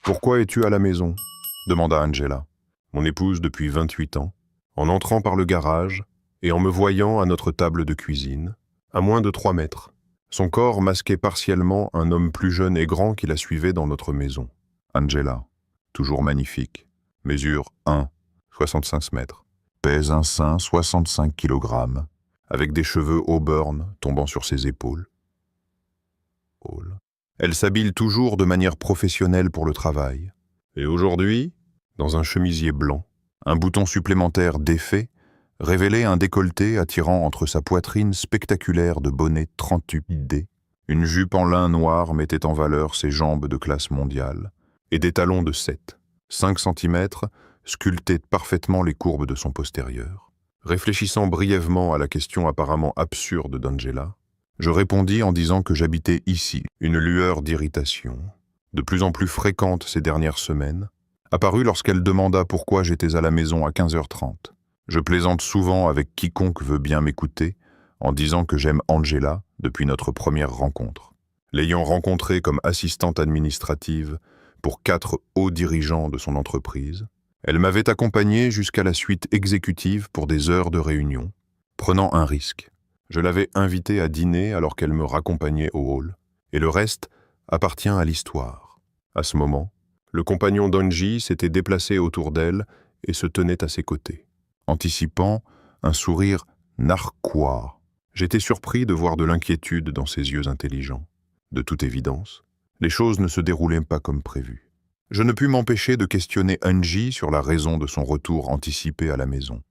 Pourquoi es-tu à la maison? Demanda Angela, mon épouse depuis 28 ans, en entrant par le garage et en me voyant à notre table de cuisine, à moins de 3 mètres. Son corps masquait partiellement un homme plus jeune et grand qui la suivait dans notre maison. Angela, toujours magnifique, mesure 1, 65 mètres, pèse un sein 65 kg, avec des cheveux auburn tombant sur ses épaules. Elle s'habille toujours de manière professionnelle pour le travail. Et aujourd'hui, dans un chemisier blanc, un bouton supplémentaire défait révélait un décolleté attirant entre sa poitrine spectaculaire de bonnet 38D. Une jupe en lin noir mettait en valeur ses jambes de classe mondiale et des talons de 5 cm sculptaient parfaitement les courbes de son postérieur. Réfléchissant brièvement à la question apparemment absurde d'Angela, je répondis en disant que j'habitais ici. Une lueur d'irritation, de plus en plus fréquente ces dernières semaines, apparut lorsqu'elle demanda pourquoi j'étais à la maison à 15h30. Je plaisante souvent avec quiconque veut bien m'écouter en disant que j'aime Angela depuis notre première rencontre. L'ayant rencontrée comme assistante administrative pour 4 hauts dirigeants de son entreprise, elle m'avait accompagné jusqu'à la suite exécutive pour des heures de réunion, prenant un risque. Je l'avais invitée à dîner alors qu'elle me raccompagnait au hall, et le reste appartient à l'histoire. À ce moment, le compagnon d'Angie s'était déplacé autour d'elle et se tenait à ses côtés, anticipant un sourire narquois. J'étais surpris de voir de l'inquiétude dans ses yeux intelligents. De toute évidence, les choses ne se déroulaient pas comme prévu. Je ne pus m'empêcher de questionner Angie sur la raison de son retour anticipé à la maison,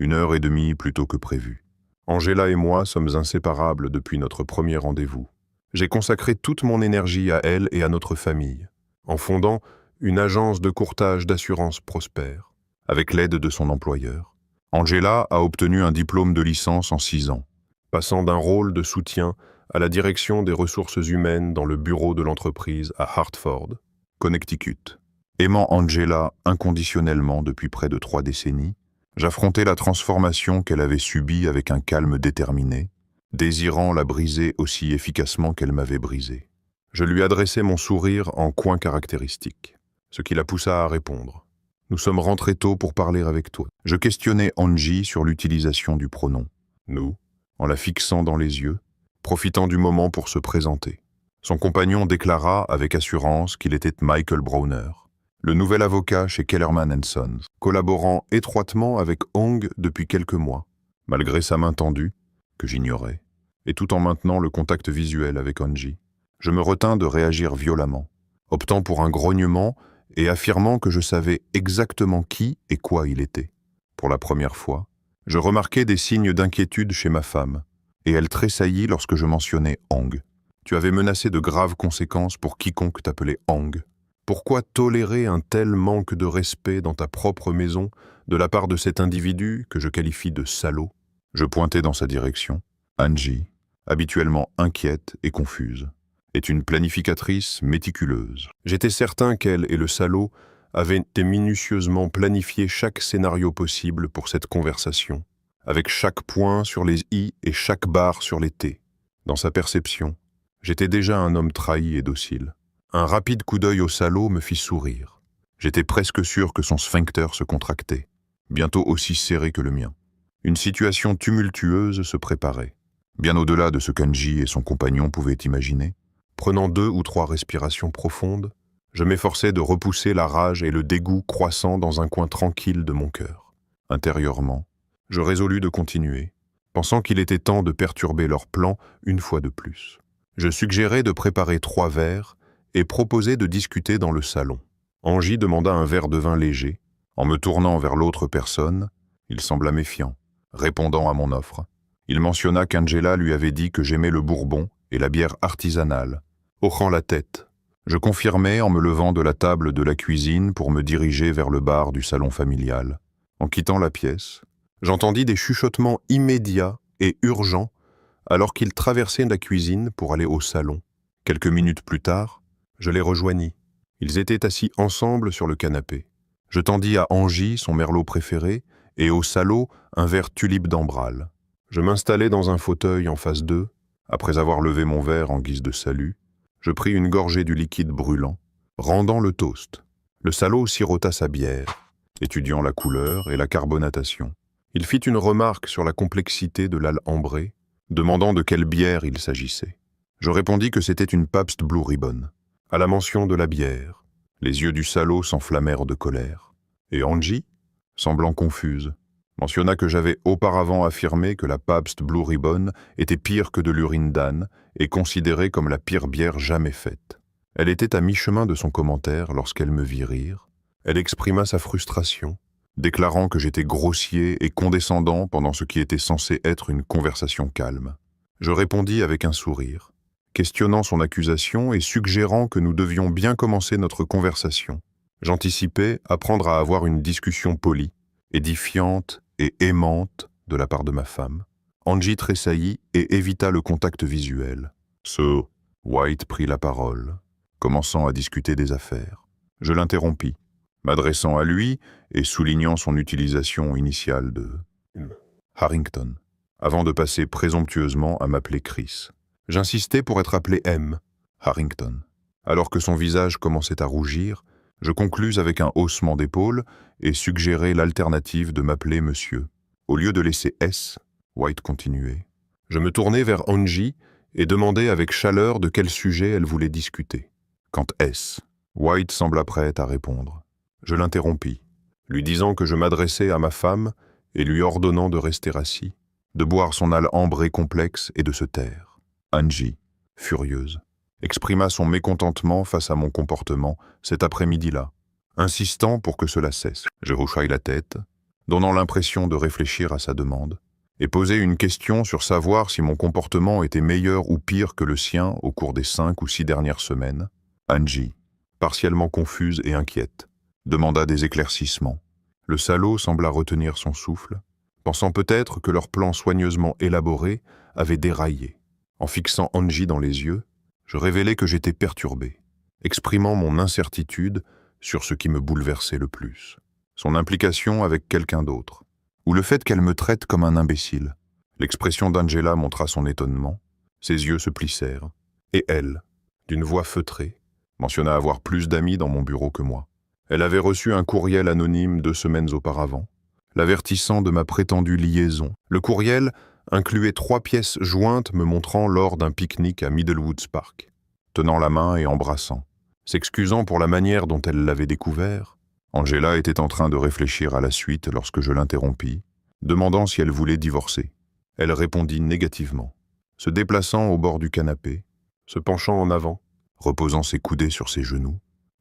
1h30 plus tôt que prévu. Angela et moi sommes inséparables depuis notre premier rendez-vous. J'ai consacré toute mon énergie à elle et à notre famille, en fondant une agence de courtage d'assurance prospère, avec l'aide de son employeur. Angela a obtenu un diplôme de licence en 6 ans, passant d'un rôle de soutien à la direction des ressources humaines dans le bureau de l'entreprise à Hartford, Connecticut. Aimant Angela inconditionnellement depuis près de 3 décennies, j'affrontais la transformation qu'elle avait subie avec un calme déterminé, désirant la briser aussi efficacement qu'elle m'avait brisée. Je lui adressai mon sourire en coin caractéristique, ce qui la poussa à répondre. « Nous sommes rentrés tôt pour parler avec toi. » Je questionnai Angie sur l'utilisation du pronom « nous », en la fixant dans les yeux, profitant du moment pour se présenter. Son compagnon déclara avec assurance qu'il était Michael Browner, le nouvel avocat chez Kellerman & Sons, collaborant étroitement avec Hong depuis quelques mois, malgré sa main tendue, que j'ignorais, et tout en maintenant le contact visuel avec Angie. Je me retins de réagir violemment, optant pour un grognement et affirmant que je savais exactement qui et quoi il était. Pour la première fois, je remarquai des signes d'inquiétude chez ma femme, et elle tressaillit lorsque je mentionnais Hong. « Tu avais menacé de graves conséquences pour quiconque t'appelait Hong. Pourquoi tolérer un tel manque de respect dans ta propre maison de la part de cet individu que je qualifie de salaud ?» Je pointai dans sa direction. Angie, habituellement inquiète et confuse, est une planificatrice méticuleuse. J'étais certain qu'elle et le salaud avaient minutieusement planifié chaque scénario possible pour cette conversation, avec chaque point sur les i et chaque barre sur les t. Dans sa perception, j'étais déjà un homme trahi et docile. Un rapide coup d'œil au salaud me fit sourire. J'étais presque sûr que son sphincter se contractait, bientôt aussi serré que le mien. Une situation tumultueuse se préparait, bien au-delà de ce qu'Angie et son compagnon pouvaient imaginer. Prenant 2 ou 3 respirations profondes, je m'efforçais de repousser la rage et le dégoût croissant dans un coin tranquille de mon cœur. Intérieurement, je résolus de continuer, pensant qu'il était temps de perturber leur plan une fois de plus. Je suggérai de préparer 3 verres et proposai de discuter dans le salon. Angie demanda un verre de vin léger. En me tournant vers l'autre personne, il sembla méfiant, répondant à mon offre. Il mentionna qu'Angela lui avait dit que j'aimais le bourbon et la bière artisanale. Hochant la tête, je confirmai en me levant de la table de la cuisine pour me diriger vers le bar du salon familial. En quittant la pièce, j'entendis des chuchotements immédiats et urgents alors qu'ils traversaient la cuisine pour aller au salon. Quelques minutes plus tard, je les rejoignis. Ils étaient assis ensemble sur le canapé. Je tendis à Angie son merlot préféré et au salaud un verre tulipe d'Ambral. Je m'installai dans un fauteuil en face d'eux. Après avoir levé mon verre en guise de salut, je pris une gorgée du liquide brûlant, Rendant le toast, le salaud sirota sa bière, étudiant la couleur et la carbonatation. Il fit une remarque sur la complexité de l'âle ambré, demandant de quelle bière il s'agissait. Je répondis que c'était une Pabst Blue Ribbon. À la mention de la bière, les yeux du salaud s'enflammèrent de colère. Et Angie, semblant confuse, mentionna que j'avais auparavant affirmé que la Pabst Blue Ribbon était pire que de l'urine d'âne et considérée comme la pire bière jamais faite. Elle était à mi-chemin de son commentaire lorsqu'elle me vit rire. Elle exprima sa frustration, déclarant que j'étais grossier et condescendant pendant ce qui était censé être une conversation calme. Je répondis avec un sourire, questionnant son accusation et suggérant que nous devions bien commencer notre conversation. J'anticipais apprendre à avoir une discussion polie, édifiante et aimante de la part de ma femme. Angie tressaillit et évita le contact visuel. So, White prit la parole, commençant à discuter des affaires. Je l'interrompis, m'adressant à lui et soulignant son utilisation initiale de Harrington, avant de passer présomptueusement à m'appeler Chris. J'insistais pour être appelé M. Harrington. Alors que son visage commençait à rougir, je conclus avec un haussement d'épaule et suggérai l'alternative de m'appeler monsieur. Au lieu de laisser S, White continuait. Je me tournai vers Angie et demandai avec chaleur de quel sujet elle voulait discuter. Quant S, White sembla prête à répondre. Je l'interrompis, lui disant que je m'adressais à ma femme et lui ordonnant de rester assis, de boire son âle ambré complexe et de se taire. Angie, furieuse, exprima son mécontentement face à mon comportement cet après-midi-là, insistant pour que cela cesse. Je hochai la tête, donnant l'impression de réfléchir à sa demande, et posai une question sur savoir si mon comportement était meilleur ou pire que le sien au cours des 5 ou 6 dernières semaines. Angie, partiellement confuse et inquiète, demanda des éclaircissements. Le salaud sembla retenir son souffle, pensant peut-être que leur plan soigneusement élaboré avait déraillé. En fixant Angie dans les yeux, je révélai que j'étais perturbé, exprimant mon incertitude sur ce qui me bouleversait le plus, son implication avec quelqu'un d'autre, ou le fait qu'elle me traite comme un imbécile. L'expression d'Angela montra son étonnement, ses yeux se plissèrent, et elle, d'une voix feutrée, mentionna avoir plus d'amis dans mon bureau que moi. Elle avait reçu un courriel anonyme 2 semaines auparavant, l'avertissant de ma prétendue liaison. Le courriel incluait 3 pièces jointes me montrant lors d'un pique-nique à Middlewoods Park, tenant la main et embrassant. S'excusant pour la manière dont elle l'avait découvert, Angela était en train de réfléchir à la suite lorsque je l'interrompis, demandant si elle voulait divorcer. Elle répondit négativement, se déplaçant au bord du canapé, se penchant en avant, reposant ses coudées sur ses genoux,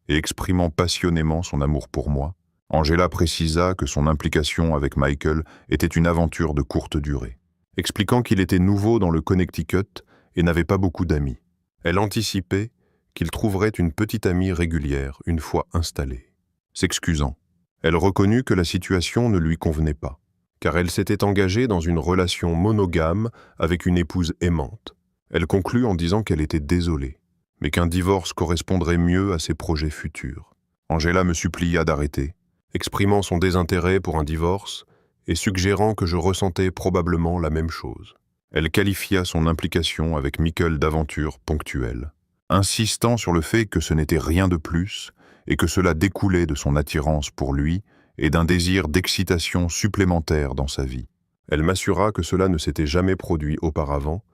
et exprimant passionnément son amour pour moi. Angela précisa que son implication avec Michael était une aventure de courte durée, expliquant qu'il était nouveau dans le Connecticut et n'avait pas beaucoup d'amis. Elle anticipait qu'il trouverait une petite amie régulière une fois installée. S'excusant, elle reconnut que la situation ne lui convenait pas, car elle s'était engagée dans une relation monogame avec une épouse aimante. Elle conclut en disant qu'elle était désolée, mais qu'un divorce correspondrait mieux à ses projets futurs. Angela me supplia d'arrêter, exprimant son désintérêt pour un divorce et suggérant que je ressentais probablement la même chose. Elle qualifia son implication avec Michael d'aventure ponctuelle, insistant sur le fait que ce n'était rien de plus et que cela découlait de son attirance pour lui et d'un désir d'excitation supplémentaire dans sa vie. Elle m'assura que cela ne s'était jamais produit auparavant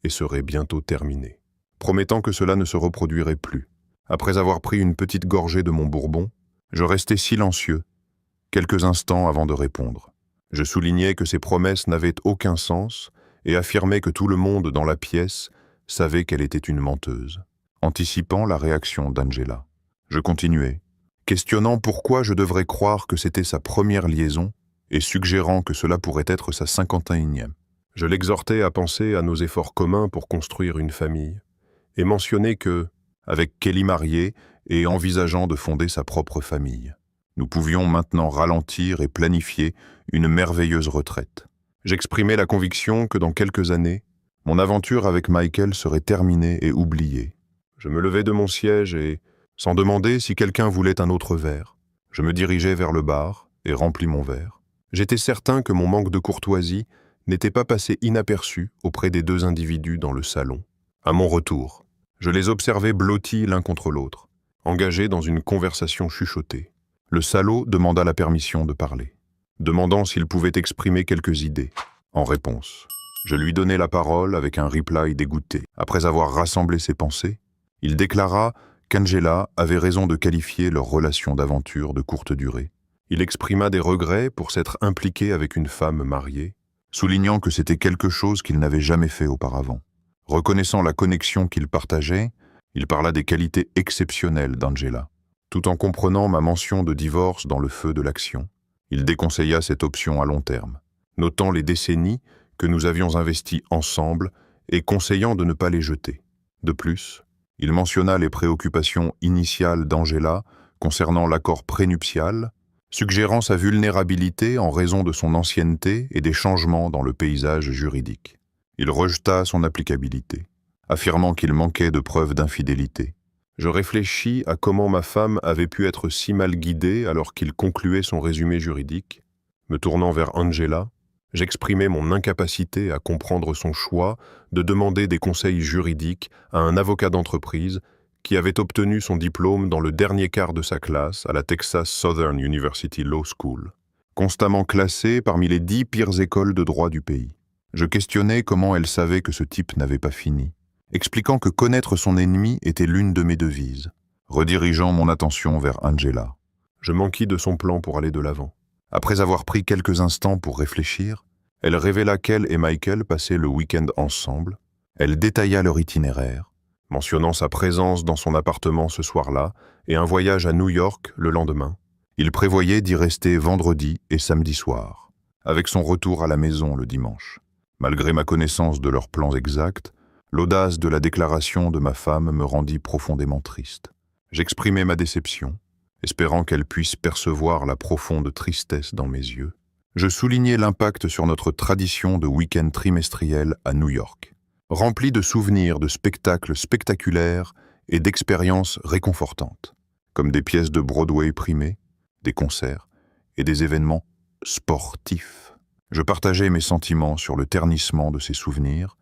et serait bientôt terminé, promettant que cela ne se reproduirait plus. Après avoir pris une petite gorgée de mon bourbon, je restai silencieux, quelques instants avant de répondre. Je soulignais que ces promesses n'avaient aucun sens et affirmais que tout le monde dans la pièce savait qu'elle était une menteuse, anticipant la réaction d'Angela. Je continuais, questionnant pourquoi je devrais croire que c'était sa première liaison et suggérant que cela pourrait être sa 51e. Je l'exhortais à penser à nos efforts communs pour construire une famille et mentionnais que, avec Kelly mariée et envisageant de fonder sa propre famille, nous pouvions maintenant ralentir et planifier une merveilleuse retraite. J'exprimais la conviction que dans quelques années, mon aventure avec Michael serait terminée et oubliée. Je me levai de mon siège et, sans demander si quelqu'un voulait un autre verre, je me dirigeai vers le bar et remplis mon verre. J'étais certain que mon manque de courtoisie n'était pas passé inaperçu auprès des 2 individus dans le salon. À mon retour, je les observai blottis l'un contre l'autre, engagé dans une conversation chuchotée. Le salaud demanda la permission de parler, demandant s'il pouvait exprimer quelques idées. En réponse, je lui donnai la parole avec un reply dégoûté. Après avoir rassemblé ses pensées, il déclara qu'Angela avait raison de qualifier leur relation d'aventure de courte durée. Il exprima des regrets pour s'être impliqué avec une femme mariée, soulignant que c'était quelque chose qu'il n'avait jamais fait auparavant. Reconnaissant la connexion qu'ils partageaient, il parla des qualités exceptionnelles d'Angela. Tout en comprenant ma mention de divorce dans le feu de l'action, il déconseilla cette option à long terme, notant les décennies que nous avions investies ensemble et conseillant de ne pas les jeter. De plus, il mentionna les préoccupations initiales d'Angela concernant l'accord prénuptial, suggérant sa vulnérabilité en raison de son ancienneté et des changements dans le paysage juridique. Il rejeta son applicabilité, affirmant qu'il manquait de preuves d'infidélité. Je réfléchis à comment ma femme avait pu être si mal guidée alors qu'il concluait son résumé juridique. Me tournant vers Angela, j'exprimais mon incapacité à comprendre son choix de demander des conseils juridiques à un avocat d'entreprise qui avait obtenu son diplôme dans le dernier quart de sa classe à la Texas Southern University Law School, constamment classée parmi les 10 pires écoles de droit du pays. Je questionnais comment elle savait que ce type n'avait pas fini, expliquant que connaître son ennemi était l'une de mes devises, redirigeant mon attention vers Angela. Je m'enquis de son plan pour aller de l'avant. Après avoir pris quelques instants pour réfléchir, elle révéla qu'elle et Michael passaient le week-end ensemble. Elle détailla leur itinéraire, mentionnant sa présence dans son appartement ce soir-là et un voyage à New York le lendemain. Il prévoyait d'y rester vendredi et samedi soir, avec son retour à la maison le dimanche. Malgré ma connaissance de leurs plans exacts, l'audace de la déclaration de ma femme me rendit profondément triste. J'exprimai ma déception, espérant qu'elle puisse percevoir la profonde tristesse dans mes yeux. Je soulignai l'impact sur notre tradition de week-end trimestriel à New York, rempli de souvenirs de spectacles spectaculaires et d'expériences réconfortantes, comme des pièces de Broadway primées, des concerts et des événements sportifs. Je partageais mes sentiments sur le ternissement de ces souvenirs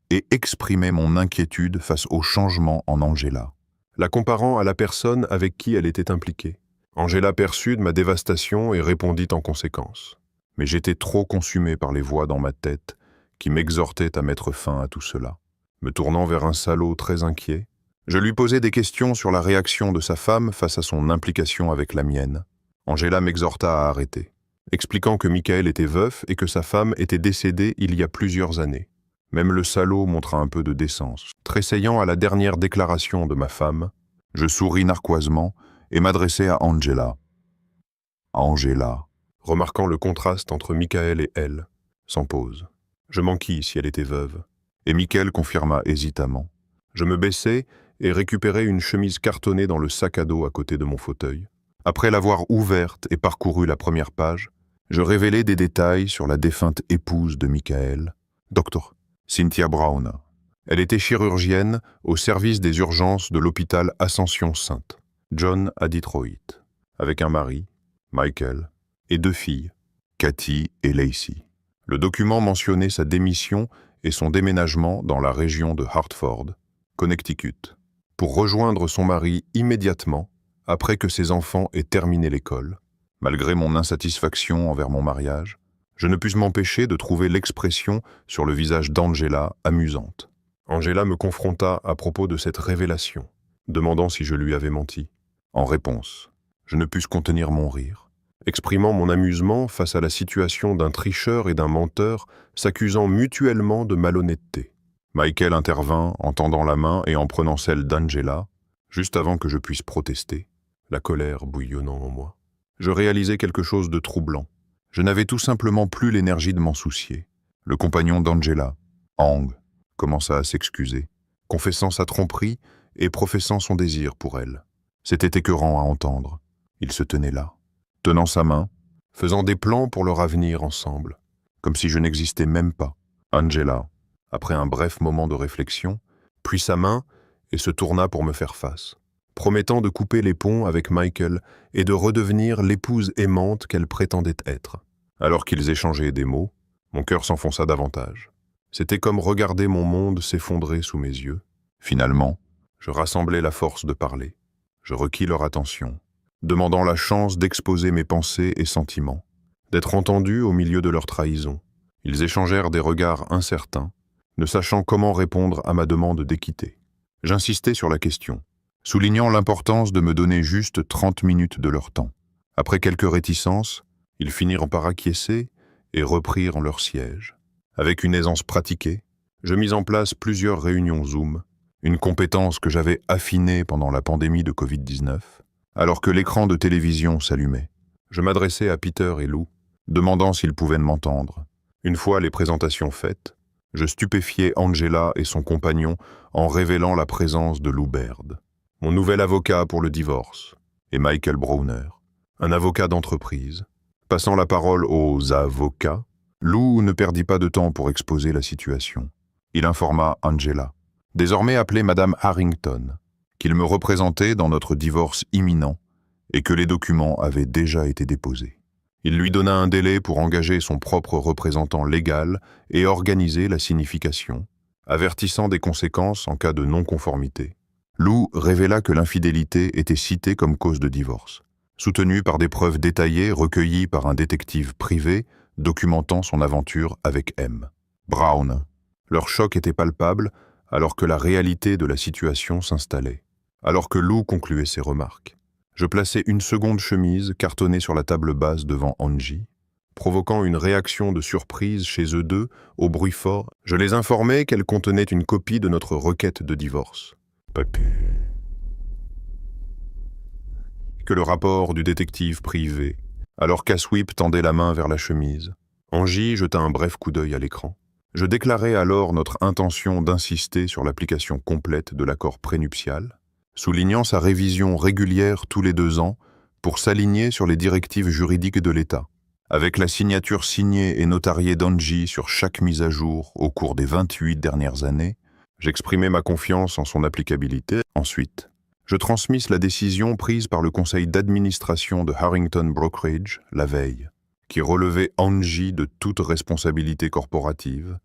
et exprimais mon inquiétude face au changement en Angela, la comparant à la personne avec qui elle était impliquée. Angela perçut de ma dévastation et répondit en conséquence. Mais j'étais trop consumé par les voix dans ma tête qui m'exhortaient à mettre fin à tout cela. Me tournant vers un salaud très inquiet, je lui posai des questions sur la réaction de sa femme face à son implication avec la mienne. Angela m'exhorta à arrêter, expliquant que Michael était veuf et que sa femme était décédée il y a plusieurs années. Même le salaud montra un peu de décence. Tressaillant à la dernière déclaration de ma femme, je souris narquoisement et m'adressai à Angela. Angela, remarquant le contraste entre Michael et elle, sans pause. Je m'enquis si elle était veuve, et Michael confirma hésitamment. Je me baissai et récupérai une chemise cartonnée dans le sac à dos à côté de mon fauteuil. Après l'avoir ouverte et parcouru la première page, je révélai des détails sur la défunte épouse de Michael, Dr. Cynthia Brown. Elle était chirurgienne au service des urgences de l'hôpital Ascension Sainte, John à Detroit, avec un mari, Michael, et 2 filles, Cathy et Lacey. Le document mentionnait sa démission et son déménagement dans la région de Hartford, Connecticut, pour rejoindre son mari immédiatement après que ses enfants aient terminé l'école. Malgré mon insatisfaction envers mon mariage, je ne pus m'empêcher de trouver l'expression sur le visage d'Angela amusante. Angela me confronta à propos de cette révélation, demandant si je lui avais menti. En réponse, je ne pus contenir mon rire, exprimant mon amusement face à la situation d'un tricheur et d'un menteur s'accusant mutuellement de malhonnêteté. Michael intervint en tendant la main et en prenant celle d'Angela, juste avant que je puisse protester, la colère bouillonnant en moi. Je réalisais quelque chose de troublant. Je n'avais tout simplement plus l'énergie de m'en soucier. Le compagnon d'Angela, Hang, commença à s'excuser, confessant sa tromperie et professant son désir pour elle. C'était écœurant à entendre. Il se tenait là, tenant sa main, faisant des plans pour leur avenir ensemble, comme si je n'existais même pas. Angela, après un bref moment de réflexion, prit sa main et se tourna pour me faire face, promettant de couper les ponts avec Michael et de redevenir l'épouse aimante qu'elle prétendait être. Alors qu'ils échangeaient des mots, mon cœur s'enfonça davantage. C'était comme regarder mon monde s'effondrer sous mes yeux. Finalement, je rassemblai la force de parler. Je requis leur attention, demandant la chance d'exposer mes pensées et sentiments, d'être entendu au milieu de leur trahison. Ils échangèrent des regards incertains, ne sachant comment répondre à ma demande d'équité. J'insistai sur la question, soulignant l'importance de me donner juste 30 minutes de leur temps. Après quelques réticences, ils finirent par acquiescer et reprirent leur siège. Avec une aisance pratiquée, je mis en place plusieurs réunions Zoom, une compétence que j'avais affinée pendant la pandémie de Covid-19, alors que l'écran de télévision s'allumait. Je m'adressai à Peter et Lou, demandant s'ils pouvaient m'entendre. Une fois les présentations faites, je stupéfiai Angela et son compagnon en révélant la présence de Lou Baird, mon nouvel avocat pour le divorce, et Michael Browner, un avocat d'entreprise. Passant la parole aux avocats, Lou ne perdit pas de temps pour exposer la situation. Il informa Angela, désormais appelée Madame Harrington, qu'il me représentait dans notre divorce imminent et que les documents avaient déjà été déposés. Il lui donna un délai pour engager son propre représentant légal et organiser la signification, avertissant des conséquences en cas de non-conformité. Lou révéla que l'infidélité était citée comme cause de divorce, soutenue par des preuves détaillées recueillies par un détective privé documentant son aventure avec M. Brown. Leur choc était palpable alors que la réalité de la situation s'installait. Alors que Lou concluait ses remarques, je plaçai une seconde chemise cartonnée sur la table basse devant Angie, provoquant une réaction de surprise chez eux deux au bruit fort. Je les informais qu'elle contenait une copie de notre requête de divorce. Que le rapport du détective privé, alors qu'Aswip tendait la main vers la chemise. Angie jeta un bref coup d'œil à l'écran. Je déclarai alors notre intention d'insister sur l'application complète de l'accord prénuptial, soulignant sa révision régulière tous les 2 ans pour s'aligner sur les directives juridiques de l'État. Avec la signature signée et notariée d'Angie sur chaque mise à jour au cours des 28 dernières années, j'exprimai ma confiance en son applicabilité. Ensuite, je transmis la décision prise par le conseil d'administration de Harrington Brokerage la veille, qui relevait Angie de toute responsabilité corporative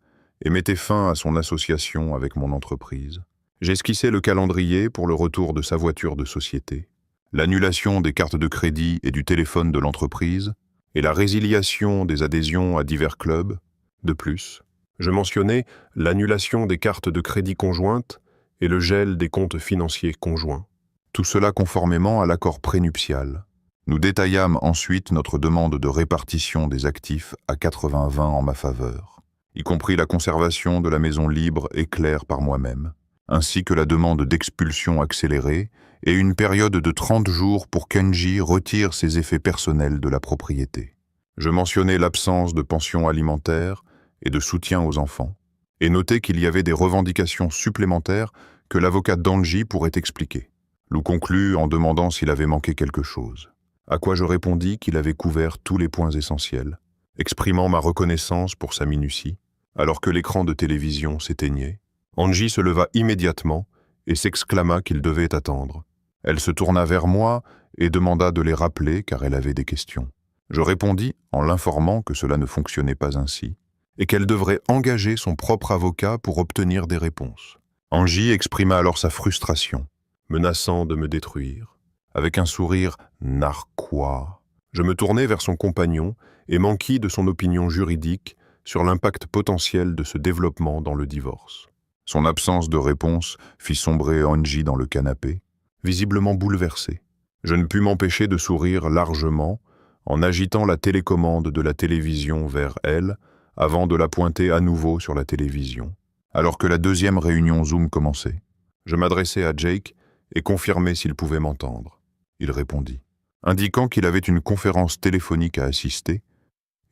et mettait fin à son association avec mon entreprise. J'esquissais le calendrier pour le retour de sa voiture de société, l'annulation des cartes de crédit et du téléphone de l'entreprise et la résiliation des adhésions à divers clubs. De plus, je mentionnais l'annulation des cartes de crédit conjointes et le gel des comptes financiers conjoints. Tout cela conformément à l'accord prénuptial. Nous détaillâmes ensuite notre demande de répartition des actifs à 80-20 en ma faveur, y compris la conservation de la maison libre et claire par moi-même, ainsi que la demande d'expulsion accélérée et une période de 30 jours pour qu'Angie retire ses effets personnels de la propriété. Je mentionnais l'absence de pension alimentaire et de soutien aux enfants, et notais qu'il y avait des revendications supplémentaires que l'avocat d'Angie pourrait expliquer. Lou conclut en demandant s'il avait manqué quelque chose, à quoi je répondis qu'il avait couvert tous les points essentiels, exprimant ma reconnaissance pour sa minutie. Alors que l'écran de télévision s'éteignait, Angie se leva immédiatement et s'exclama qu'il devait attendre. Elle se tourna vers moi et demanda de les rappeler car elle avait des questions. Je répondis en l'informant que cela ne fonctionnait pas ainsi et qu'elle devrait engager son propre avocat pour obtenir des réponses. Angie exprima alors sa frustration, menaçant de me détruire. Avec un sourire narquois, je me tournai vers son compagnon et m'enquis de son opinion juridique sur l'impact potentiel de ce développement dans le divorce. Son absence de réponse fit sombrer Angie dans le canapé, visiblement bouleversée. Je ne pus m'empêcher de sourire largement en agitant la télécommande de la télévision vers elle avant de la pointer à nouveau sur la télévision. Alors que la deuxième réunion Zoom commençait, je m'adressai à Jake et confirmai s'il pouvait m'entendre. Il répondit, indiquant qu'il avait une conférence téléphonique à assister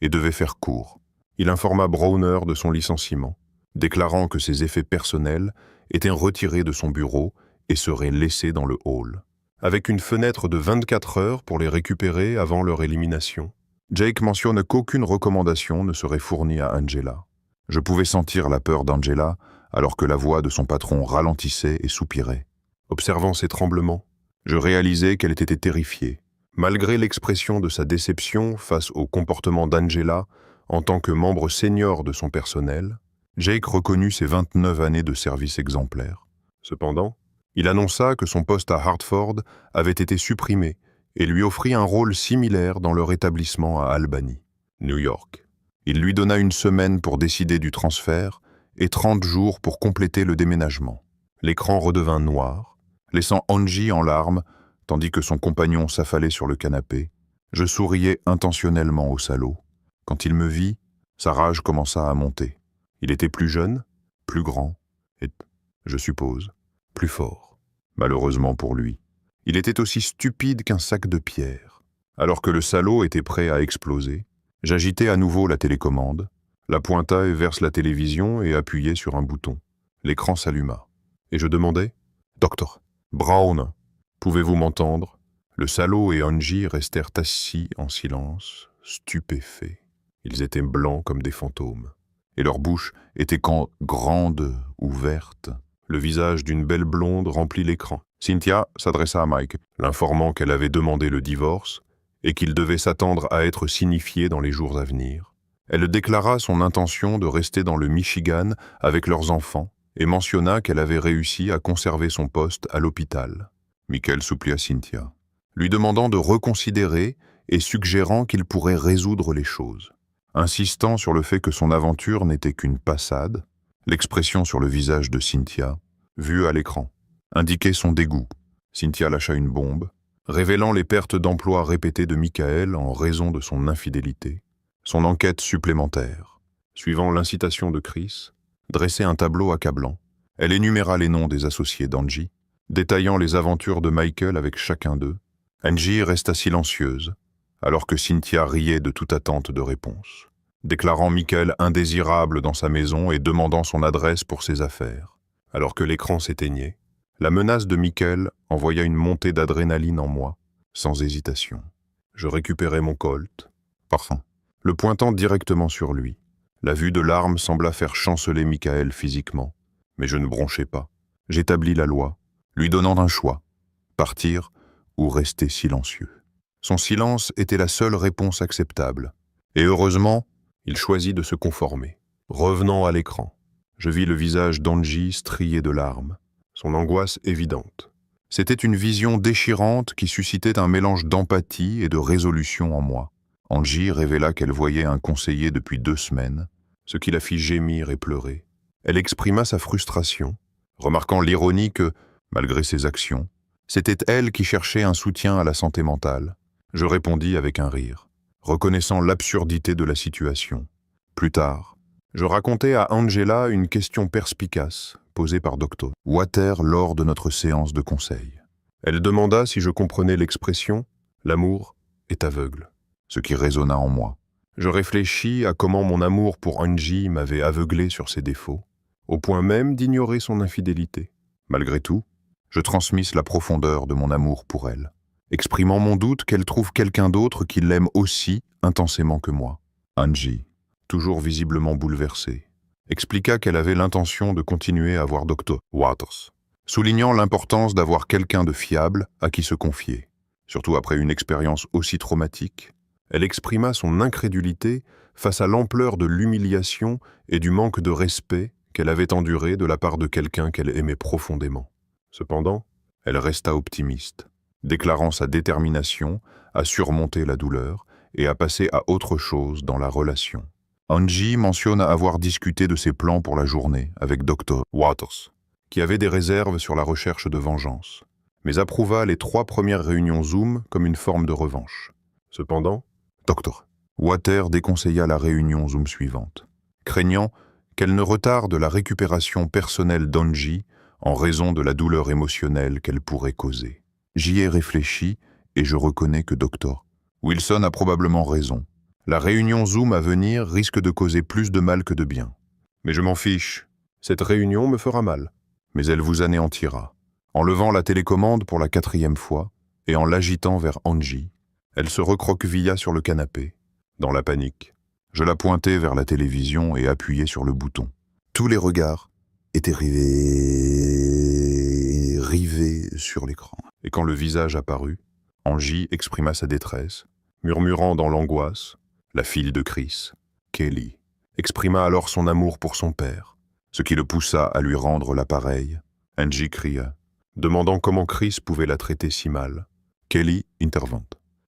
et devait faire court. Il informa Browner de son licenciement, déclarant que ses effets personnels étaient retirés de son bureau et seraient laissés dans le hall, avec une fenêtre de 24 heures pour les récupérer avant leur élimination. Jake mentionne qu'aucune recommandation ne serait fournie à Angela. Je pouvais sentir la peur d'Angela alors que la voix de son patron ralentissait et soupirait. Observant ses tremblements, je réalisais qu'elle était terrifiée. Malgré l'expression de sa déception face au comportement d'Angela en tant que membre senior de son personnel, Jake reconnut ses 29 années de service exemplaire. Cependant, Il annonça que son poste à Hartford avait été supprimé et lui offrit un rôle similaire dans leur établissement à Albany, New York. Il lui donna 1 semaine pour décider du transfert et 30 jours pour compléter le déménagement. L'écran redevint noir, laissant Angie en larmes, tandis que son compagnon s'affalait sur le canapé. Je souriais intentionnellement au salaud. Quand il me vit, sa rage commença à monter. Il était plus jeune, plus grand, et, je suppose, plus fort. Malheureusement pour lui. Il était aussi stupide qu'un sac de pierre. Alors que le salaud était prêt à exploser, j'agitai à nouveau la télécommande, la pointai vers la télévision et appuyai sur un bouton. L'écran s'alluma. Et je demandai « Docteur Brown, pouvez-vous m'entendre ?» Le salaud et Angie restèrent assis en silence, stupéfaits. Ils étaient blancs comme des fantômes, et leur bouche était grande, ouverte. Le visage d'une belle blonde remplit l'écran. Cynthia s'adressa à Mike, l'informant qu'elle avait demandé le divorce et qu'il devait s'attendre à être signifié dans les jours à venir. Elle déclara son intention de rester dans le Michigan avec leurs enfants et mentionna qu'elle avait réussi à conserver son poste à l'hôpital. Michael supplia Cynthia, lui demandant de reconsidérer et suggérant qu'il pourrait résoudre les choses. Insistant sur le fait que son aventure n'était qu'une passade, l'expression sur le visage de Cynthia, vue à l'écran, indiquait son dégoût. Cynthia lâcha une bombe, révélant les pertes d'emploi répétées de Michael en raison de son infidélité. Son enquête supplémentaire, suivant l'incitation de Chris, dressait un tableau accablant. Elle énuméra les noms des associés d'Angie, détaillant les aventures de Michael avec chacun d'eux. Angie resta silencieuse, alors que Cynthia riait de toute attente de réponse, déclarant Michael indésirable dans sa maison et demandant son adresse pour ses affaires. Alors que l'écran s'éteignait, la menace de Michael envoya une montée d'adrénaline en moi, sans hésitation. Je récupérai mon Colt, parfum, le pointant directement sur lui. La vue de l'arme sembla faire chanceler Michael physiquement, mais je ne bronchai pas. J'établis la loi, lui donnant un choix, partir ou rester silencieux. Son silence était la seule réponse acceptable, et heureusement, il choisit de se conformer. Revenant à l'écran, je vis le visage d'Angie strié de larmes, son angoisse évidente. C'était une vision déchirante qui suscitait un mélange d'empathie et de résolution en moi. Angie révéla qu'elle voyait un conseiller depuis 2 semaines, ce qui la fit gémir et pleurer. Elle exprima sa frustration, remarquant l'ironie que, malgré ses actions, c'était elle qui cherchait un soutien à la santé mentale. Je répondis avec un rire, reconnaissant l'absurdité de la situation. Plus tard, je racontai à Angela une question perspicace posée par Dr. Water lors de notre séance de conseil. Elle demanda si je comprenais l'expression « l'amour est aveugle », ce qui résonna en moi. Je réfléchis à comment mon amour pour Angie m'avait aveuglé sur ses défauts, au point même d'ignorer son infidélité. Malgré tout, je transmis la profondeur de mon amour pour elle, exprimant mon doute qu'elle trouve quelqu'un d'autre qui l'aime aussi intensément que moi. Angie, toujours visiblement bouleversée, expliqua qu'elle avait l'intention de continuer à voir Dr. Waters, soulignant l'importance d'avoir quelqu'un de fiable à qui se confier. Surtout après une expérience aussi traumatique, elle exprima son incrédulité face à l'ampleur de l'humiliation et du manque de respect qu'elle avait enduré de la part de quelqu'un qu'elle aimait profondément. Cependant, elle resta optimiste, déclarant sa détermination à surmonter la douleur et à passer à autre chose dans la relation. Angie mentionne avoir discuté de ses plans pour la journée avec Dr. Waters, qui avait des réserves sur la recherche de vengeance, mais approuva les 3 premières réunions Zoom comme une forme de revanche. Cependant, Dr. Water déconseilla la réunion Zoom suivante, craignant qu'elle ne retarde la récupération personnelle d'Angie en raison de la douleur émotionnelle qu'elle pourrait causer. J'y ai réfléchi et je reconnais que Dr. Wilson a probablement raison. La réunion Zoom à venir risque de causer plus de mal que de bien. Mais je m'en fiche. Cette réunion me fera mal. Mais elle vous anéantira. En levant la télécommande pour la 4e fois et en l'agitant vers Angie, elle se recroquevilla sur le canapé. Dans la panique, je la pointai vers la télévision et appuyai sur le bouton. Tous les regards étaient rivés sur l'écran. Et quand le visage apparut, Angie exprima sa détresse, murmurant dans l'angoisse, la fille de Chris, Kelly, exprima alors son amour pour son père, ce qui le poussa à lui rendre l'appareil. Angie cria « demandant comment Chris pouvait la traiter si mal. Kelly intervint,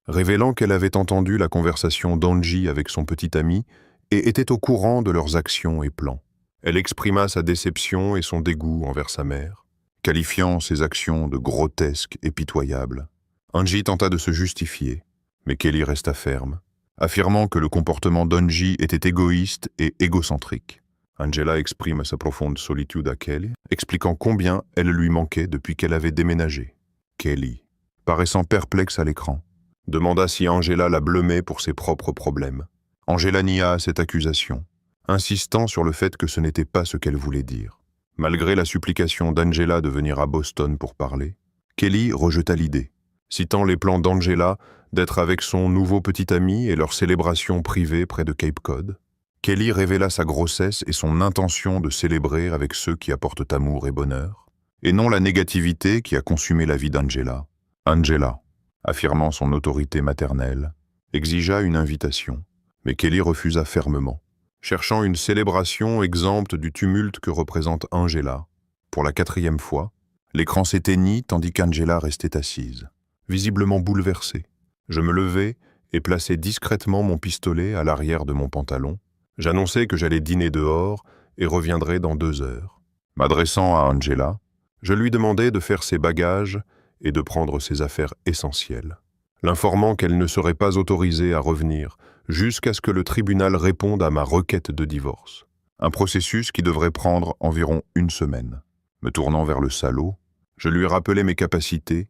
révélant qu'elle avait entendu la conversation d'Angie avec son petit ami et était au courant de leurs actions et plans. Elle exprima sa déception et son dégoût envers sa mère, qualifiant ses actions de grotesques et pitoyables. Angie tenta de se justifier, mais Kelly resta ferme, affirmant que le comportement d'Angie était égoïste et égocentrique. Angela exprime sa profonde solitude à Kelly, expliquant combien elle lui manquait depuis qu'elle avait déménagé. Kelly, paraissant perplexe à l'écran, demanda si Angela la blâmait pour ses propres problèmes. Angela nia cette accusation, insistant sur le fait que ce n'était pas ce qu'elle voulait dire. Malgré la supplication d'Angela de venir à Boston pour parler, Kelly rejeta l'idée, citant les plans d'Angela d'être avec son nouveau petit ami et leur célébration privée près de Cape Cod. Kelly révéla sa grossesse et son intention de célébrer avec ceux qui apportent amour et bonheur, et non la négativité qui a consumé la vie d'Angela. Angela, affirmant son autorité maternelle, exigea une invitation, mais Kelly refusa fermement, cherchant une célébration exempte du tumulte que représente Angela. Pour la 4e fois, l'écran s'éteignit tandis qu'Angela restait assise, visiblement bouleversée. Je me levai et plaçai discrètement mon pistolet à l'arrière de mon pantalon. J'annonçai que j'allais dîner dehors et reviendrais dans 2 heures. M'adressant à Angela, je lui demandai de faire ses bagages et de prendre ses affaires essentielles, l'informant qu'elle ne serait pas autorisée à revenir jusqu'à ce que le tribunal réponde à ma requête de divorce. Un processus qui devrait prendre environ 1 semaine. Me tournant vers le salaud, je lui rappelai mes capacités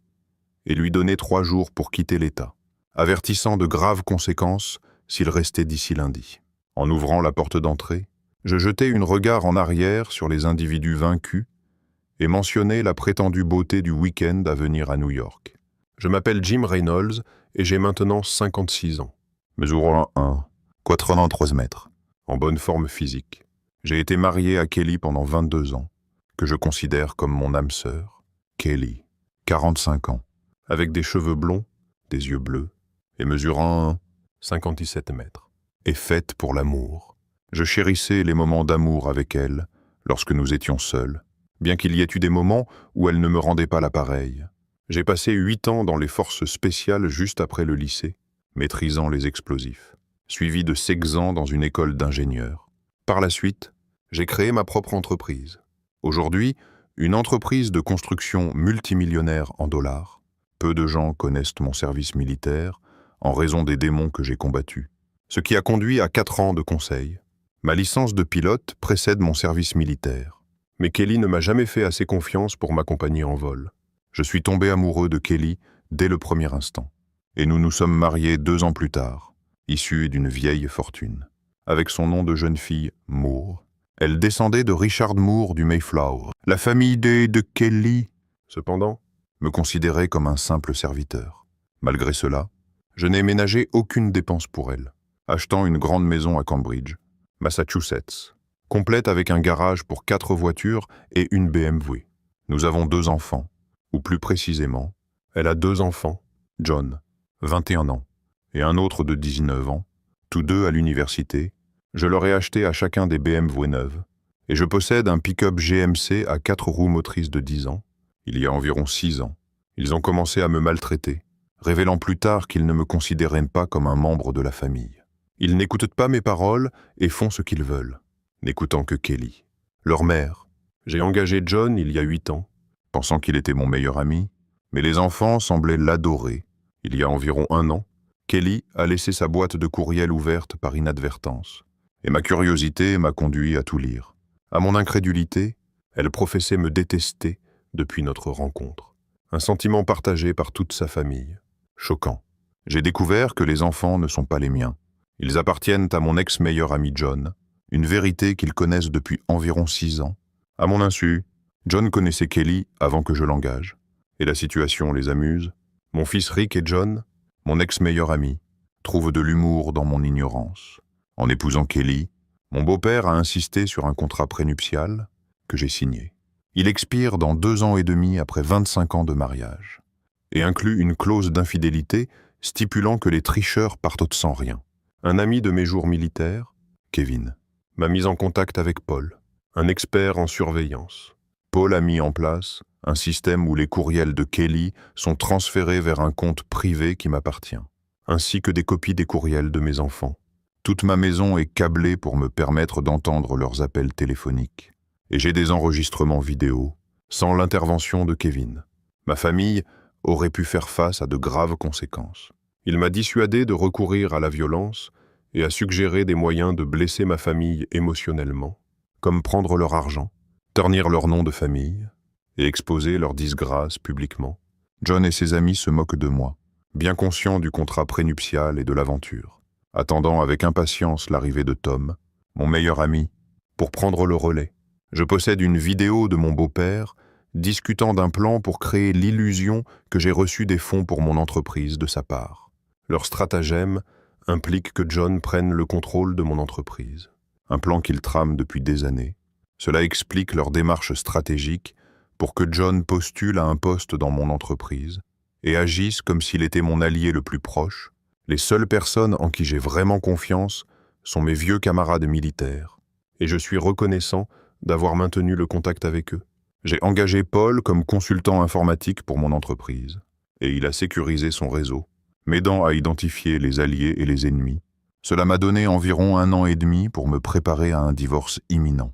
et lui donnai 3 jours pour quitter l'État, avertissant de graves conséquences s'il restait d'ici lundi. En ouvrant la porte d'entrée, je jetai un regard en arrière sur les individus vaincus et mentionnai la prétendue beauté du week-end à venir à New York. Je m'appelle Jim Reynolds et j'ai maintenant 56 ans. Mesurant 1,93 mètres, en bonne forme physique. J'ai été marié à Kelly pendant 22 ans, que je considère comme mon âme sœur. Kelly, 45 ans, avec des cheveux blonds, des yeux bleus, et mesurant 57 mètres. Et faite pour l'amour. Je chérissais les moments d'amour avec elle, lorsque nous étions seuls, bien qu'il y ait eu des moments où elle ne me rendait pas l'appareil. J'ai passé 8 ans dans les forces spéciales juste après le lycée, maîtrisant les explosifs, suivi de 6 ans dans une école d'ingénieurs. Par la suite, j'ai créé ma propre entreprise. Aujourd'hui, une entreprise de construction multimillionnaire en dollars. Peu de gens connaissent mon service militaire en raison des démons que j'ai combattus, ce qui a conduit à 4 ans de conseil. Ma licence de pilote précède mon service militaire, mais Kelly ne m'a jamais fait assez confiance pour m'accompagner en vol. Je suis tombé amoureux de Kelly dès le premier instant, et nous nous sommes mariés 2 ans plus tard, issus d'une vieille fortune. Avec son nom de jeune fille, Moore, elle descendait de Richard Moore du Mayflower. La famille de Kelly, cependant, me considérait comme un simple serviteur. Malgré cela, je n'ai ménagé aucune dépense pour elle, achetant une grande maison à Cambridge, Massachusetts, complète avec un garage pour 4 voitures et une BMW. Nous avons 2 enfants, ou plus précisément, elle a 2 enfants, John, 21 ans, et un autre de 19 ans, tous 2 à l'université. Je leur ai acheté à chacun des BMW neuves, et je possède un pick-up GMC à 4 roues motrices de 10 ans. Il y a environ 6 ans, ils ont commencé à me maltraiter, révélant plus tard qu'ils ne me considéraient pas comme un membre de la famille. Ils n'écoutent pas mes paroles et font ce qu'ils veulent, n'écoutant que Kelly. Leur mère. J'ai engagé John il y a 8 ans, pensant qu'il était mon meilleur ami, mais les enfants semblaient l'adorer. Il y a environ 1 an, Kelly a laissé sa boîte de courriel ouverte par inadvertance, et ma curiosité m'a conduit à tout lire. À mon incrédulité, elle professait me détester depuis notre rencontre. Un sentiment partagé par toute sa famille. Choquant. J'ai découvert que les enfants ne sont pas les miens. Ils appartiennent à mon ex-meilleur ami John, une vérité qu'ils connaissent depuis environ 6 ans. À mon insu, John connaissait Kelly avant que je l'engage. Et la situation les amuse. Mon fils Rick et John, mon ex-meilleur ami, trouvent de l'humour dans mon ignorance. En épousant Kelly, mon beau-père a insisté sur un contrat prénuptial que j'ai signé. Il expire dans 2 ans et demi après 25 ans de mariage et inclut une clause d'infidélité stipulant que les tricheurs partent sans rien. Un ami de mes jours militaires, Kevin, m'a mis en contact avec Paul, un expert en surveillance. Paul a mis en place un système où les courriels de Kelly sont transférés vers un compte privé qui m'appartient, ainsi que des copies des courriels de mes enfants. Toute ma maison est câblée pour me permettre d'entendre leurs appels téléphoniques. Et j'ai des enregistrements vidéo, sans l'intervention de Kevin. Ma famille aurait pu faire face à de graves conséquences. Il m'a dissuadé de recourir à la violence et a suggéré des moyens de blesser ma famille émotionnellement, comme prendre leur argent, ternir leur nom de famille et exposer leur disgrâce publiquement. John et ses amis se moquent de moi, bien conscients du contrat prénuptial et de l'aventure, attendant avec impatience l'arrivée de Tom, mon meilleur ami, pour prendre le relais. Je possède une vidéo de mon beau-père discutant d'un plan pour créer l'illusion que j'ai reçu des fonds pour mon entreprise de sa part. Leur stratagème implique que John prenne le contrôle de mon entreprise, un plan qu'ils trament depuis des années. Cela explique leur démarche stratégique pour que John postule à un poste dans mon entreprise et agisse comme s'il était mon allié le plus proche. Les seules personnes en qui j'ai vraiment confiance sont mes vieux camarades militaires, et je suis reconnaissant d'avoir maintenu le contact avec eux. J'ai engagé Paul comme consultant informatique pour mon entreprise, et il a sécurisé son réseau, m'aidant à identifier les alliés et les ennemis. Cela m'a donné environ 1 an et demi pour me préparer à un divorce imminent.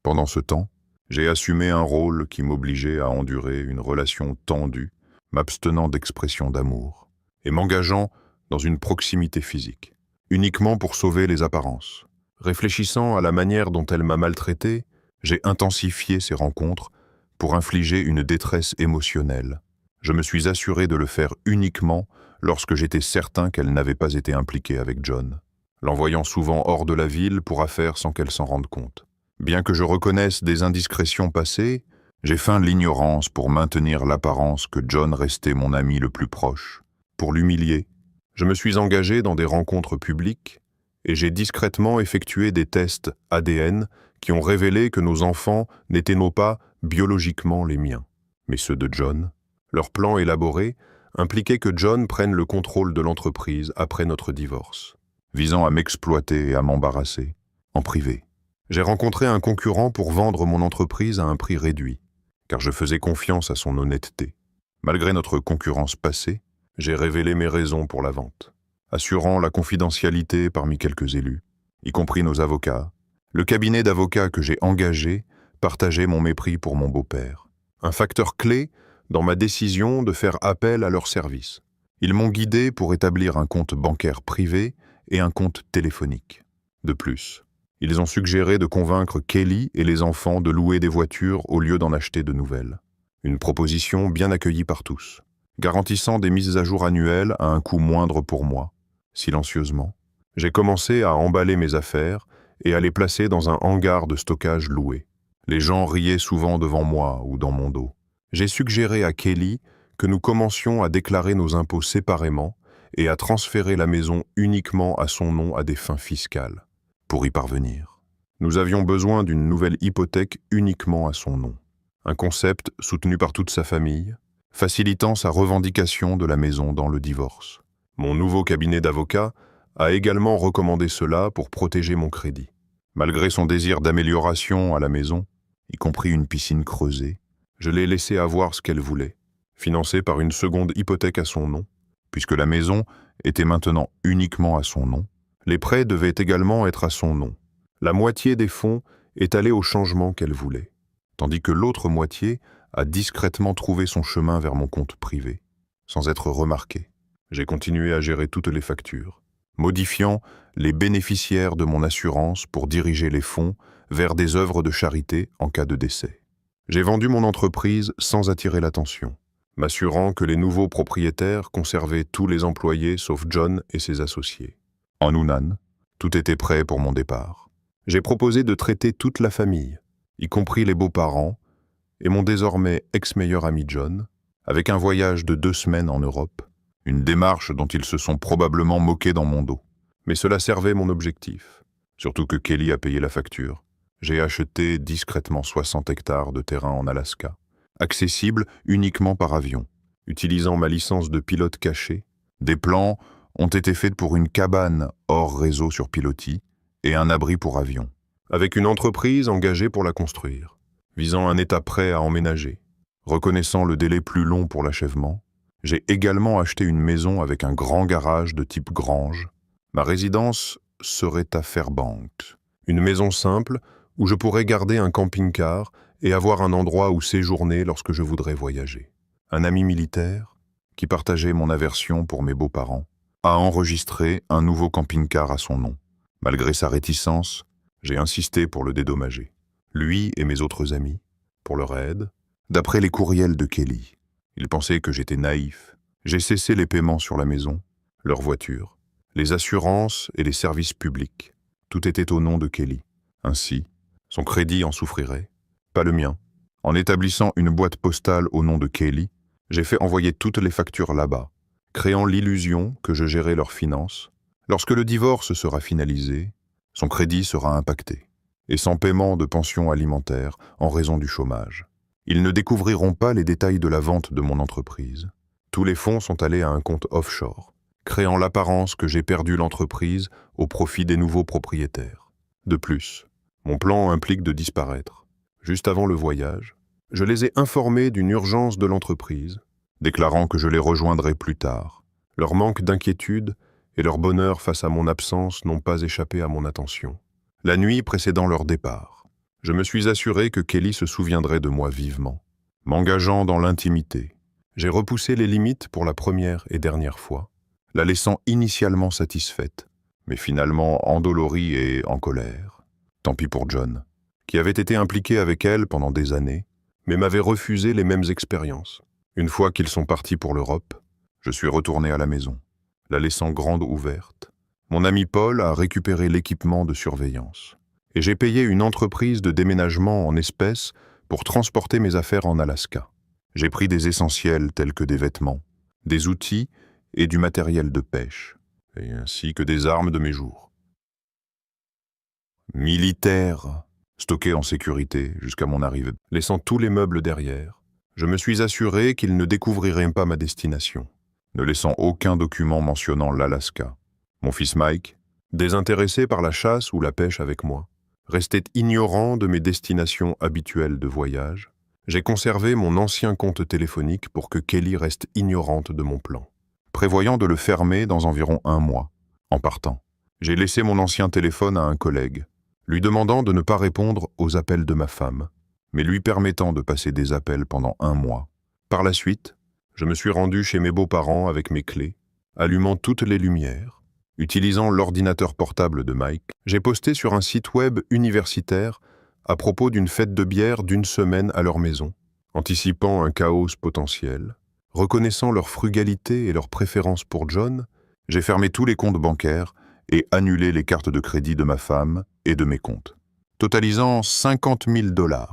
Pendant ce temps, j'ai assumé un rôle qui m'obligeait à endurer une relation tendue, m'abstenant d'expressions d'amour, et m'engageant dans une proximité physique, uniquement pour sauver les apparences. Réfléchissant à la manière dont elle m'a maltraité, j'ai intensifié ces rencontres pour infliger une détresse émotionnelle. Je me suis assuré de le faire uniquement lorsque j'étais certain qu'elle n'avait pas été impliquée avec John, l'envoyant souvent hors de la ville pour affaires sans qu'elle s'en rende compte. Bien que je reconnaisse des indiscrétions passées, j'ai feint l'ignorance pour maintenir l'apparence que John restait mon ami le plus proche. Pour l'humilier, je me suis engagé dans des rencontres publiques et j'ai discrètement effectué des tests ADN qui ont révélé que nos enfants n'étaient non pas biologiquement les miens, mais ceux de John. Leur plan élaboré impliquait que John prenne le contrôle de l'entreprise après notre divorce, visant à m'exploiter et à m'embarrasser, en privé. J'ai rencontré un concurrent pour vendre mon entreprise à un prix réduit, car je faisais confiance à son honnêteté. Malgré notre concurrence passée, j'ai révélé mes raisons pour la vente, assurant la confidentialité parmi quelques élus, y compris nos avocats. Le cabinet d'avocats que j'ai engagé partageait mon mépris pour mon beau-père, un facteur clé dans ma décision de faire appel à leurs services. Ils m'ont guidé pour établir un compte bancaire privé et un compte téléphonique. De plus, ils ont suggéré de convaincre Kelly et les enfants de louer des voitures au lieu d'en acheter de nouvelles. Une proposition bien accueillie par tous, garantissant des mises à jour annuelles à un coût moindre pour moi. Silencieusement, j'ai commencé à emballer mes affaires et à les placer dans un hangar de stockage loué. Les gens riaient souvent devant moi ou dans mon dos. J'ai suggéré à Kelly que nous commencions à déclarer nos impôts séparément et à transférer la maison uniquement à son nom à des fins fiscales. Pour y parvenir, nous avions besoin d'une nouvelle hypothèque uniquement à son nom. Un concept soutenu par toute sa famille, facilitant sa revendication de la maison dans le divorce. Mon nouveau cabinet d'avocats a également recommandé cela pour protéger mon crédit. Malgré son désir d'amélioration à la maison, y compris une piscine creusée, je l'ai laissé avoir ce qu'elle voulait, financée par une seconde hypothèque à son nom, puisque la maison était maintenant uniquement à son nom. Les prêts devaient également être à son nom. La moitié des fonds est allée au changement qu'elle voulait, tandis que l'autre moitié a discrètement trouvé son chemin vers mon compte privé, sans être remarqué. J'ai continué à gérer toutes les factures, modifiant les bénéficiaires de mon assurance pour diriger les fonds vers des œuvres de charité en cas de décès. J'ai vendu mon entreprise sans attirer l'attention, m'assurant que les nouveaux propriétaires conservaient tous les employés sauf John et ses associés. En Hunan, tout était prêt pour mon départ. J'ai proposé de traiter toute la famille, y compris les beaux-parents, et mon désormais ex-meilleur ami John, avec un voyage de 2 semaines en Europe, une démarche dont ils se sont probablement moqués dans mon dos. Mais cela servait mon objectif, surtout que Kelly a payé la facture. J'ai acheté discrètement 60 hectares de terrain en Alaska, accessible uniquement par avion. Utilisant ma licence de pilote caché, des plans ont été faits pour une cabane hors réseau sur pilotis et un abri pour avion, avec une entreprise engagée pour la construire. visant un état prêt à emménager. Reconnaissant le délai plus long pour l'achèvement, j'ai également acheté une maison avec un grand garage de type grange. Ma résidence serait à Fairbanks, une maison simple où je pourrais garder un camping-car et avoir un endroit où séjourner lorsque je voudrais voyager. Un ami militaire, qui partageait mon aversion pour mes beaux-parents, a enregistré un nouveau camping-car à son nom. Malgré sa réticence, j'ai insisté pour le dédommager. Lui et mes autres amis, pour leur aide, d'après les courriels de Kelly. Ils pensaient que j'étais naïf. J'ai cessé les paiements sur la maison, leur voiture, les assurances et les services publics. Tout était au nom de Kelly. Ainsi, son crédit en souffrirait, pas le mien. En établissant une boîte postale au nom de Kelly, j'ai fait envoyer toutes les factures là-bas, créant l'illusion que je gérais leurs finances. Lorsque le divorce sera finalisé, son crédit sera impacté, et sans paiement de pension alimentaire en raison du chômage. Ils ne découvriront pas les détails de la vente de mon entreprise. Tous les fonds sont allés à un compte offshore, créant l'apparence que j'ai perdu l'entreprise au profit des nouveaux propriétaires. De plus, mon plan implique de disparaître. Juste avant le voyage, je les ai informés d'une urgence de l'entreprise, déclarant que je les rejoindrai plus tard. Leur manque d'inquiétude et leur bonheur face à mon absence n'ont pas échappé à mon attention. La nuit précédant leur départ, je me suis assuré que Kelly se souviendrait de moi vivement. M'engageant dans l'intimité, j'ai repoussé les limites pour la première et dernière fois, la laissant initialement satisfaite, mais finalement endolorie et en colère. Tant pis pour John, qui avait été impliqué avec elle pendant des années, mais m'avait refusé les mêmes expériences. Une fois qu'ils sont partis pour l'Europe, je suis retourné à la maison, la laissant grande ouverte. Mon ami Paul a récupéré l'équipement de surveillance, et j'ai payé une entreprise de déménagement en espèces pour transporter mes affaires en Alaska. J'ai pris des essentiels tels que des vêtements, des outils et du matériel de pêche, et ainsi que des armes de mes jours. Militaire, stocké en sécurité jusqu'à mon arrivée, laissant tous les meubles derrière, je me suis assuré qu'ils ne découvriraient pas ma destination, ne laissant aucun document mentionnant l'Alaska. Mon fils Mike, désintéressé par la chasse ou la pêche avec moi, restait ignorant de mes destinations habituelles de voyage. J'ai conservé mon ancien compte téléphonique pour que Kelly reste ignorante de mon plan, prévoyant de le fermer dans environ 1 mois. En partant, j'ai laissé mon ancien téléphone à un collègue, lui demandant de ne pas répondre aux appels de ma femme, mais lui permettant de passer des appels pendant 1 mois. Par la suite, je me suis rendu chez mes beaux-parents avec mes clés, allumant toutes les lumières. Utilisant l'ordinateur portable de Mike, j'ai posté sur un site web universitaire à propos d'une fête de bière d'1 semaine à leur maison, anticipant un chaos potentiel. Reconnaissant leur frugalité et leur préférence pour John, j'ai fermé tous les comptes bancaires et annulé les cartes de crédit de ma femme et de mes comptes, totalisant 50 000 $.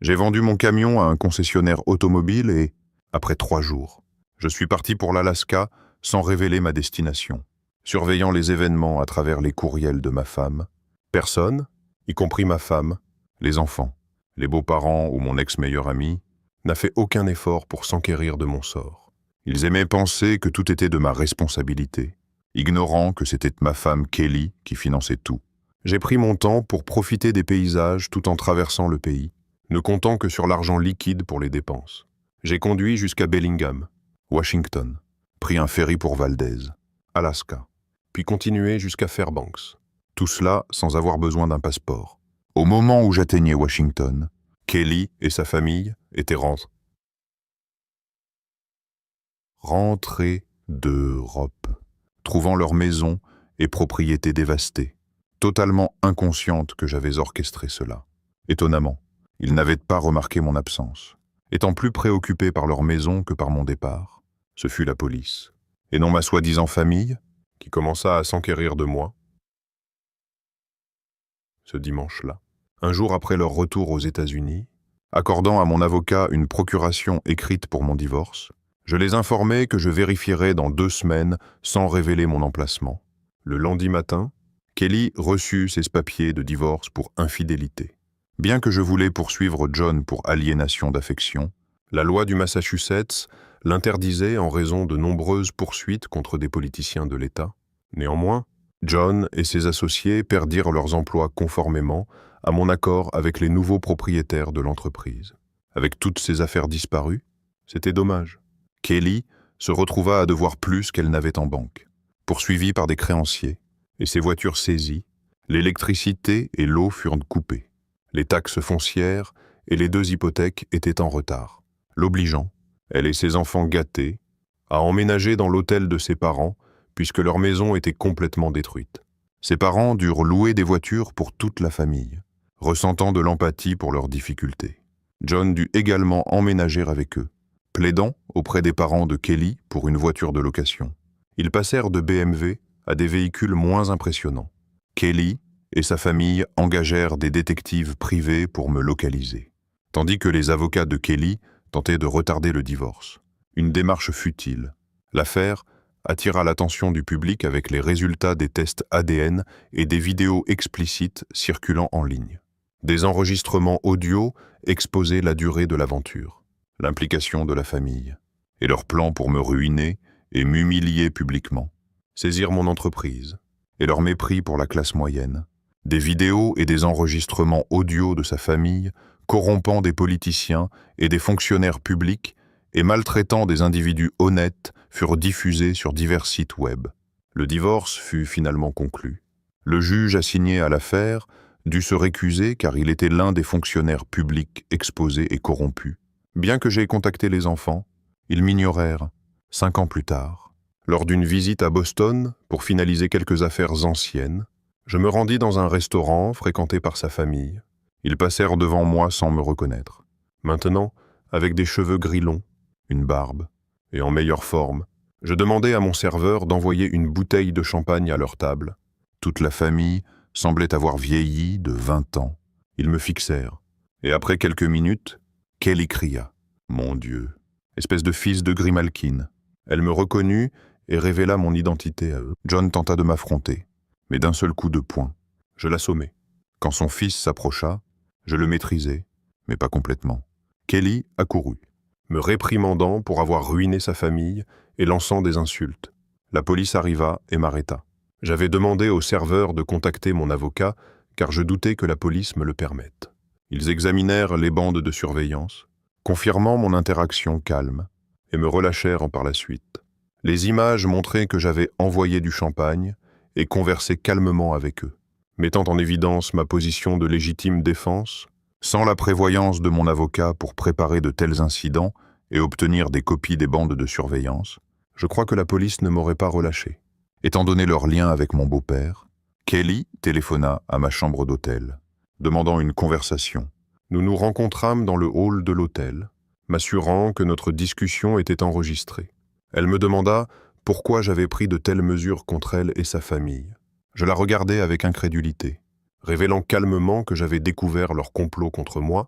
J'ai vendu mon camion à un concessionnaire automobile et, après 3 jours, je suis parti pour l'Alaska sans révéler ma destination. Surveillant les événements à travers les courriels de ma femme, personne, y compris ma femme, les enfants, les beaux-parents ou mon ex-meilleur ami, n'a fait aucun effort pour s'enquérir de mon sort. Ils aimaient penser que tout était de ma responsabilité, ignorant que c'était ma femme Kelly qui finançait tout. J'ai pris mon temps pour profiter des paysages tout en traversant le pays, ne comptant que sur l'argent liquide pour les dépenses. J'ai conduit jusqu'à Bellingham, Washington, pris un ferry pour Valdez, Alaska, puis continué jusqu'à Fairbanks. Tout cela sans avoir besoin d'un passeport. Au moment où j'atteignais Washington, Kelly et sa famille étaient rentrés d'Europe, trouvant leur maison et propriété dévastées, totalement inconscientes que j'avais orchestré cela. Étonnamment, ils n'avaient pas remarqué mon absence, étant plus préoccupés par leur maison que par mon départ. Ce fut la police, et non ma soi-disant famille, qui commença à s'enquérir de moi. Ce dimanche-là, un jour après leur retour aux États-Unis, accordant à mon avocat une procuration écrite pour mon divorce, je les informais que je vérifierais dans 2 semaines sans révéler mon emplacement. Le lundi matin, Kelly reçut ses papiers de divorce pour infidélité. Bien que je voulais poursuivre John pour aliénation d'affection, la loi du Massachusetts l'interdisait en raison de nombreuses poursuites contre des politiciens de l'État. Néanmoins, John et ses associés perdirent leurs emplois conformément à mon accord avec les nouveaux propriétaires de l'entreprise. Avec toutes ces affaires disparues, c'était dommage. Kelly se retrouva à devoir plus qu'elle n'avait en banque. Poursuivie par des créanciers et ses voitures saisies, l'électricité et l'eau furent coupées. Les taxes foncières et les 2 hypothèques étaient en retard, l'obligeant, elle et ses enfants gâtés, à emménager dans l'hôtel de ses parents puisque leur maison était complètement détruite. Ses parents durent louer des voitures pour toute la famille, ressentant de l'empathie pour leurs difficultés. John dut également emménager avec eux, plaidant auprès des parents de Kelly pour une voiture de location. Ils passèrent de BMW à des véhicules moins impressionnants. Kelly et sa famille engagèrent des détectives privés pour me localiser, tandis que les avocats de Kelly tentaient de retarder le divorce. Une démarche futile. L'affaire attira l'attention du public avec les résultats des tests ADN et des vidéos explicites circulant en ligne. Des enregistrements audio exposaient la durée de l'aventure, l'implication de la famille, et leur plan pour me ruiner et m'humilier publiquement, saisir mon entreprise, et leur mépris pour la classe moyenne. Des vidéos et des enregistrements audio de sa famille, corrompant des politiciens et des fonctionnaires publics et maltraitant des individus honnêtes, furent diffusés sur divers sites web. Le divorce fut finalement conclu. Le juge assigné à l'affaire dut se récuser car il était l'un des fonctionnaires publics exposés et corrompus. Bien que j'aie contacté les enfants, ils m'ignorèrent, 5 ans plus tard. Lors d'une visite à Boston, pour finaliser quelques affaires anciennes, je me rendis dans un restaurant fréquenté par sa famille. Ils passèrent devant moi sans me reconnaître. Maintenant, avec des cheveux gris longs, une barbe, et en meilleure forme, je demandai à mon serveur d'envoyer une bouteille de champagne à leur table. Toute la famille semblait avoir vieilli de 20 ans. Ils me fixèrent, et après quelques minutes, Kelly cria « Mon Dieu !» Espèce de fils de Grimalkin. Elle me reconnut et révéla mon identité à eux. John tenta de m'affronter, mais d'un seul coup de poing. Je l'assommai. Quand son fils s'approcha, je le maîtrisai, mais pas complètement. Kelly accourut, me réprimandant pour avoir ruiné sa famille et lançant des insultes. La police arriva et m'arrêta. J'avais demandé au serveur de contacter mon avocat car je doutais que la police me le permette. Ils examinèrent les bandes de surveillance, confirmant mon interaction calme, et me relâchèrent par la suite. Les images montraient que j'avais envoyé du champagne et conversé calmement avec eux, mettant en évidence ma position de légitime défense. Sans la prévoyance de mon avocat pour préparer de tels incidents et obtenir des copies des bandes de surveillance, je crois que la police ne m'aurait pas relâché. Étant donné leur lien avec mon beau-père, Kelly téléphona à ma chambre d'hôtel, demandant une conversation. Nous nous rencontrâmes dans le hall de l'hôtel, m'assurant que notre discussion était enregistrée. Elle me demanda pourquoi j'avais pris de telles mesures contre elle et sa famille. Je la regardais avec incrédulité, révélant calmement que j'avais découvert leur complot contre moi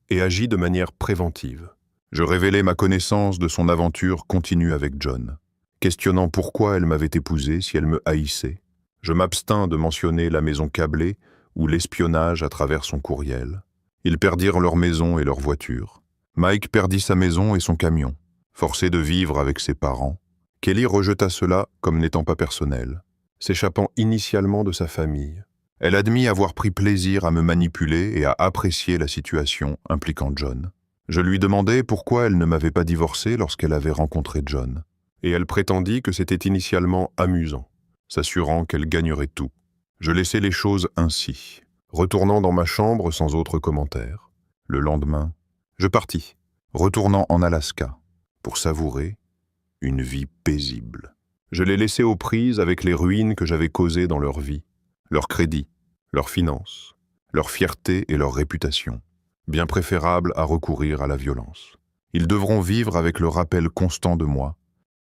et agi de manière préventive. Je révélai ma connaissance de son aventure continue avec John, questionnant pourquoi elle m'avait épousé si elle me haïssait. Je m'abstins de mentionner la maison câblée ou l'espionnage à travers son courriel. Ils perdirent leur maison et leur voiture. Mike perdit sa maison et son camion, forcé de vivre avec ses parents. Kelly rejeta cela comme n'étant pas personnel, s'échappant initialement de sa famille. Elle admit avoir pris plaisir à me manipuler et à apprécier la situation impliquant John. Je lui demandai pourquoi elle ne m'avait pas divorcé lorsqu'elle avait rencontré John, et elle prétendit que c'était initialement amusant, s'assurant qu'elle gagnerait tout. Je laissai les choses ainsi, retournant dans ma chambre sans autre commentaire. Le lendemain, je partis, retournant en Alaska, pour savourer une vie paisible. Je les laissais aux prises avec les ruines que j'avais causées dans leur vie, leur crédit, leurs finances, leur fierté et leur réputation, bien préférable à recourir à la violence. Ils devront vivre avec le rappel constant de moi,